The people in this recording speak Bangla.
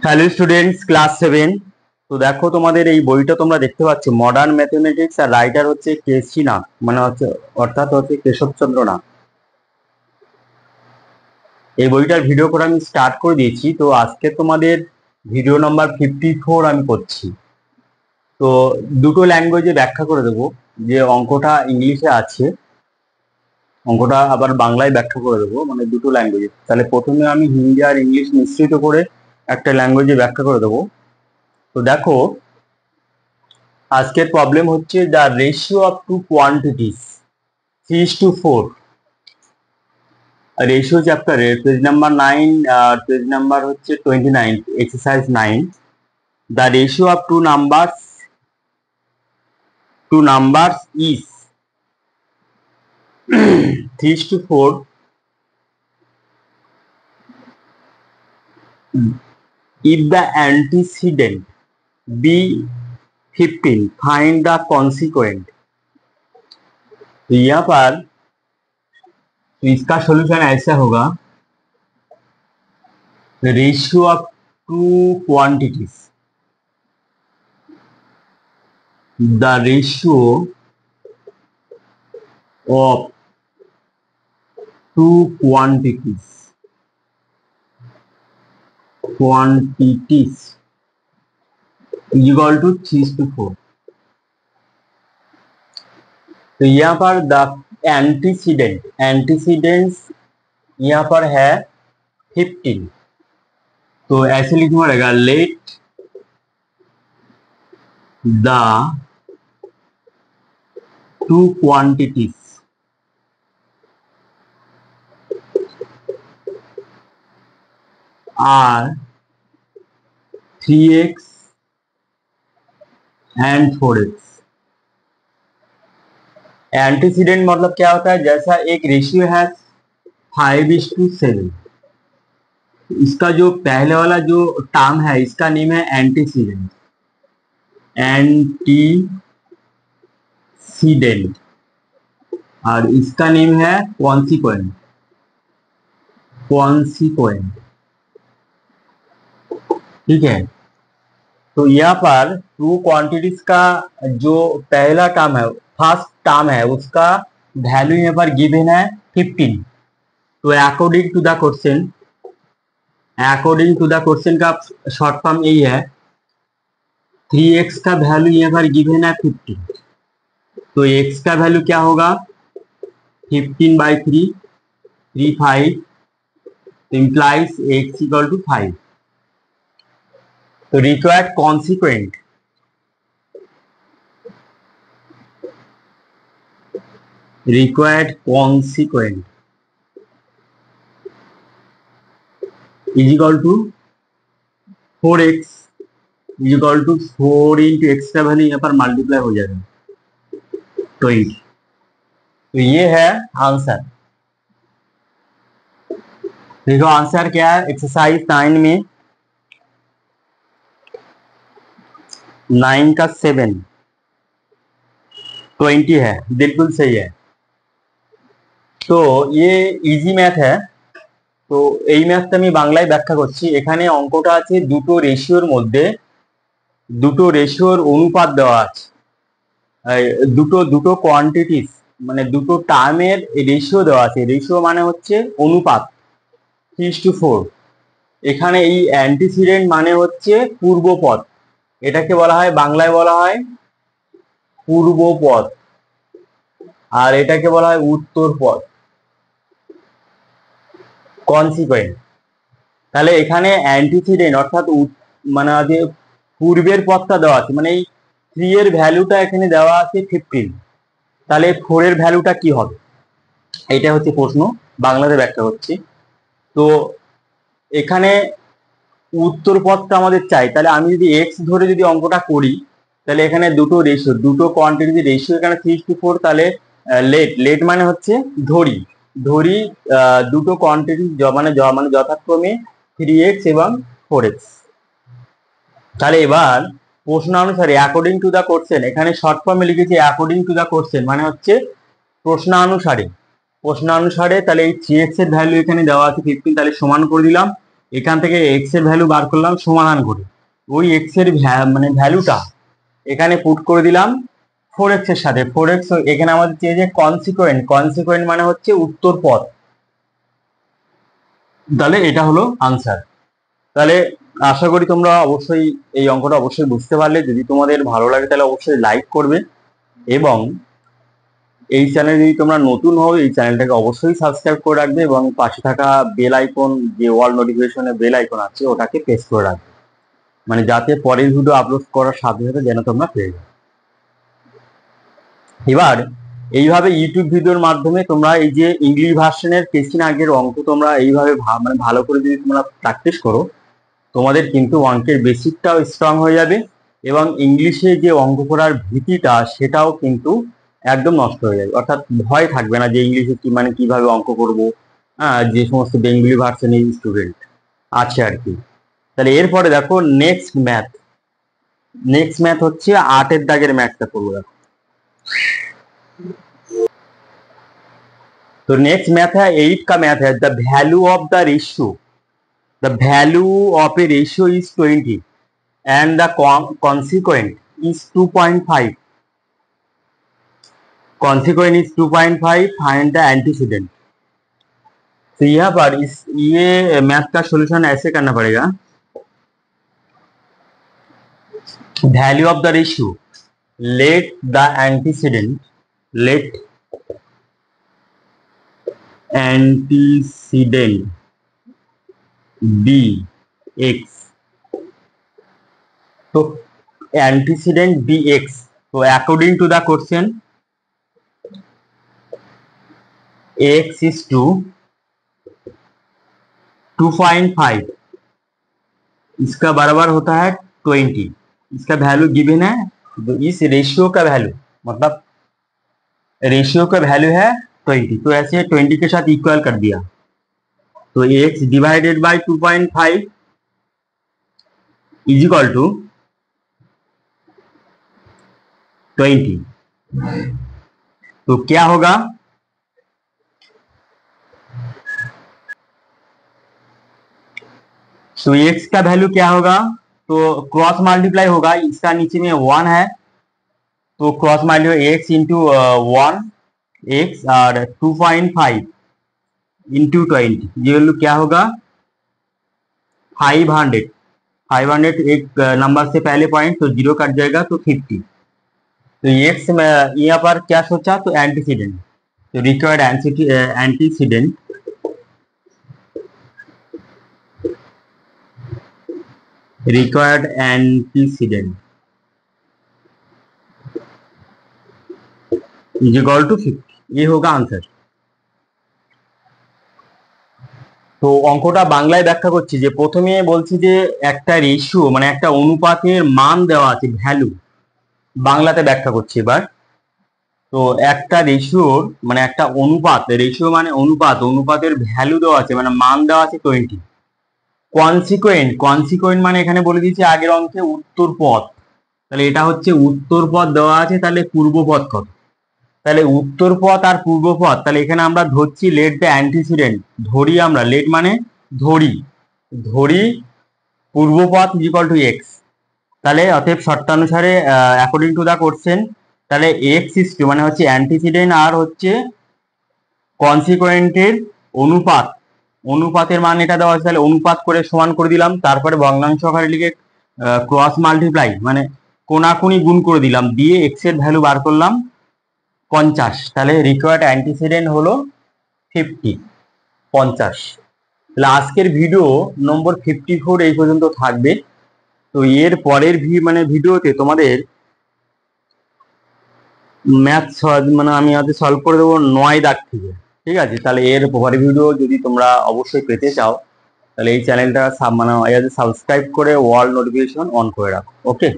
Hello students, class 7। তো দেখো, তোমাদের এই বইটা তোমরা দেখতে পাচ্ছ, মডার্ন ম্যাথমেটিক্স, আর রাইটার হচ্ছে কেসি নাগ, মানে হচ্ছে অর্থাৎ হচ্ছে কেশবচন্দ্র নাগ। এই বইটার ভিডিও করে আমি স্টার্ট করে দিয়েছি। তো আজকে তোমাদের ভিডিও নাম্বার 54 আমি করছি। তো দুটো ল্যাঙ্গুয়েজে ব্যাখ্যা করে দেবো। যে অঙ্কটা ইংলিশে আছে, অঙ্কটা আবার বাংলায় ব্যাখ্যা করে দেবো, মানে দুটো ল্যাঙ্গুয়েজে। তাহলে প্রথমে আমি হিন্দি আর ইংলিশ মিশ্রিত করে একটা ল্যাঙ্গুয়েজে ব্যাখ্যা করে দেবো। তো দেখো, আজকের প্রবলেম হচ্ছে the ratio of two quantities 3:4। Ratio চ্যাপ্টারের পেজ নাম্বার 9 আর পেজ নাম্বার হচ্ছে 29, exercise 9। The ratio of two numbers is 3:4 if the antecedent be 15, find the consequent। तो यहाँ पर तो इसका सॉल्यूशन ऐसा होगा, ratio of two quantities, the ratio of two quantities is equal to 3:4। तो यहाँ पर द एंटीसीडेंट्स यहाँ पर है 15। तो ऐसे लिखना पड़ेगा, let the two quantities are 3x and 4x। Antecedent मतलब क्या होता है, जैसा एक रेशियो है 5:7, इसका जो पहले वाला जो टर्म है इसका नेम है एंटीसीडेंट। एंटीसीडेंट और इसका नेम है कॉन्सिक्वेंट। ठीक है। तो यहाँ पर टू क्वांटिटीज का जो पहला टर्म है, फर्स्ट टर्म है, उसका वैल्यू यहाँ पर गिवन है 15। तो अकॉर्डिंग टू द क्वेश्चन का शॉर्ट फॉर्म यही है, 3x का वैल्यू यहाँ पर गिवन है 15। तो x का वैल्यू क्या होगा, 15/3, 35, implies x equal to 5। तो required consequent is equal to 4x is equal to 4 into x का वैल्यू यहाँ पर मल्टीप्लाई हो जाएगा 20। तो ये है आंसर। देखो आंसर क्या है, एक्सरसाइज 9 में 9 का 7 20 है, बिल्कुल सही है। तो ये इजी मैथ है। তো এই ম্যাথটা আমি বাংলায় ব্যাখ্যা করছি। এখানে অঙ্কটা আছে দুটো রেশিওর মধ্যে, দুটো রেশিওর অনুপাত দেওয়া আছে, দুটো কোয়ান্টিটিস মানে দুটো টার্মের রেশিও দেওয়া আছে। রেশিও মানে হচ্ছে অনুপাত 3:4। এখানে এই অ্যান্টিসিডেন্ট মানে হচ্ছে পূর্বপদ, এটাকে বলা হয় বাংলায় বলা হয় পূর্বপদ, আর এটাকে বলা হয় উত্তর পদ, কনসিকুয়েন্ট। তাহলে এখানে অ্যান্টিসিডেন্ট অর্থাৎ মানে যে পূর্বের পদটা দেওয়া আছে, মানে এই 3 এর ভ্যালুটা এখানে দেওয়া আছে 15, তাহলে 4 এর ভ্যালুটা কি হবে, এটা হচ্ছে প্রশ্ন, বাংলাতে ব্যাখ্যা করছি। তো এখানে উত্তর পদটা আমাদের চাই। তাহলে আমি যদি এক্স ধরে যদি অঙ্কটা করি, তাহলে এখানে দুটো রেশিও, দুটো কোয়ান্টিটির রেশিও এখানে 3:4। তাহলে লেট মানে হচ্ছে ধরি দুটো কোয়ান্টিটি মানে যথাক্রমে 3x এবং 4x। তাহলে এবার প্রশ্ন অনুসারে অ্যাকর্ডিং টু দা কোশ্চেন, এখানে শর্ট ফর্মে লিখেছি অ্যাকর্ডিং টু দা কোশ্চেন, মানে হচ্ছে প্রশ্নানুসারে। তাহলে এই 3x এর ভ্যালু এখানে দেওয়া আছে 15, তাহলে সমান করে দিলাম এখান থেকে এক্স এর ভ্যালু বার করলাম সমাধান করে, ওই এক্স এর মানে ভ্যালুটা এখানে পুট করে দিলাম 4x এর সাথে। 4x এখানে আমাদের চেয়েছে কনসিকুয়েন্ট, কনসিকুয়েন্ট মানে হচ্ছে উত্তর পদ, তাহলে এটা হলো আনসার। তাহলে আশা করি তোমরা অবশ্যই এই অঙ্কটা অবশ্যই বুঝতে পারলে। যদি তোমাদের ভালো লাগে তাহলে অবশ্যই লাইক করবে, এবং এই চ্যানেলে যদি তোমরা নতুন হও এই চ্যানেলটাকে অবশ্যই সাবস্ক্রাইব করে রাখবে, এবং পাশে থাকা বেল আইকন, যে অল নোটিফিকেশনের বেল আইকন আছে ওটাকে প্রেস করে রাখবে, মানে যাতে পরের ভিডিও আপলোড করার সাথে সাথে যেন তোমরা পেয়ে যাও। এবার এইভাবে ইউটিউব ভিডিওর মাধ্যমে তোমরা এই যে ইংলিশ ভার্সনের কোশ্চেন আগের অঙ্ক তোমরা এইভাবে মানে ভালো করে যদি তোমরা প্র্যাকটিস করো, তোমাদের কিন্তু অঙ্কের বেসিকটাও স্ট্রং হয়ে যাবে, এবং ইংলিশে যে অঙ্ক করার ভীতিটা সেটাও কিন্তু একদম নষ্ট হয়ে যাবে। অর্থাৎ ভয় থাকবে না যে ইংলিশে কি মানে কিভাবে অঙ্ক করব, হ্যাঁ, যে সমস্ত বেঙ্গলি ভার্সনের স্টুডেন্ট আছে আর কি। তাহলে এরপরে দেখো নেক্সট ম্যাথ। নেক্সট ম্যাথ হচ্ছে 8 দাগের ম্যাথটা করবো। দেখো तो नेक्स्ट मैथ है 8 का मैथ है the value of the ratio, the value of A ratio is 20 and the consequent is 2.5, consequent is 2.5, find the antecedent। तो यहाँ पर इस ये मैथ का सॉल्यूशन ऐसे करना पड़ेगा, value of the ratio, let the antecedent, let antecedent be x, तो antecedent be x, तो according to the question x is to 2.5, इसका बराबर होता है 20, इसका वैल्यू गिवन है। तो इस रेशियो का वैल्यू, मतलब रेशियो का वैल्यू है 20, तो ऐसे 20 के साथ इक्वल कर दिया, तो x divided by 2.5 is equal to 20। तो क्या होगा, तो x का वैल्यू क्या होगा, तो क्रॉस मल्टीप्लाई होगा, इसका नीचे में 1 है तो cross multiply x into 1 x और 2.5 इंटू 20, ये वैल्यू क्या होगा 500। 500 एक नंबर से पहले पॉइंट तो जीरो कट जाएगा तो 50। तो एक्स में यहाँ पर क्या सोचा, तो एंटीसीडेंट, तो required antecedent, required antecedent is equal to 50, ये होगा आंसर। তো অঙ্কটা বাংলায় ব্যাখ্যা করছি, যে প্রথমে বলছি যে একটা রেশিও মানে একটা অনুপাতের মান দেওয়া আছে, ভ্যালু বাংলাতে ব্যাখ্যা করছি এবার। তো একটা রেশিওর মানে একটা অনুপাত, রেশিও মানে অনুপাত, অনুপাতের ভ্যালু দেওয়া আছে মানে মান দেওয়া আছে 20। কনসিকুয়েন্ট, কনসিকুয়েন্ট মানে এখানে বলে দিয়েছি আগের অঙ্কে উত্তর পদ, তাহলে এটা হচ্ছে উত্তর পদ দেওয়া আছে, তাহলে পূর্ব পদ কত, তাহলে উত্তর পথ আর পূর্ব পথ, তাহলে এখানে আমরা ধরছি লেট দ্য অ্যান্টিসিডেন্ট, ধরি আমরা, লেট মানে ধরি, ধরি পূর্ব পথ ইজ ইকুয়াল টু এক্স। তাহলে অতএব শর্তানুসারে অ্যাকর্ডিং টু দা কোশ্চেন, তাহলে এক্স ইজ টু মানে হচ্ছে অ্যান্টিসিডেন্ট আর হচ্ছে কনসিকুয়েন্টের অনুপাত, অনুপাতের মান এটা দেওয়া আছে, তাহলে অনুপাত করে সমান করে দিলাম, তারপরে ভগ্নাংশ আকারে লিখে ক্রস মাল্টিপ্লাই মানে কোনাকুনি গুণ করে দিলাম, দিয়ে এক্স এর ভ্যালু বার করলাম 50, তাহলে রিকোয়ার্ড অ্যান্টিসিডেন্ট হলো 50, 50। তাহলে আজকের ভিডিও নম্বর 54 এই পর্যন্ত থাকবে। তো এর পরের ভিডিওতে তোমাদের ম্যাথ মানে আমি হয়তো সলভ করে দেবো 9 দাগ থেকে, ঠিক আছে। তাহলে এর পরের ভিডিও যদি তোমরা অবশ্যই পেতে চাও তাহলে এই চ্যানেলটা মানে সাবস্ক্রাইব করে অল নোটিফিকেশন অন করে রাখো, ওকে।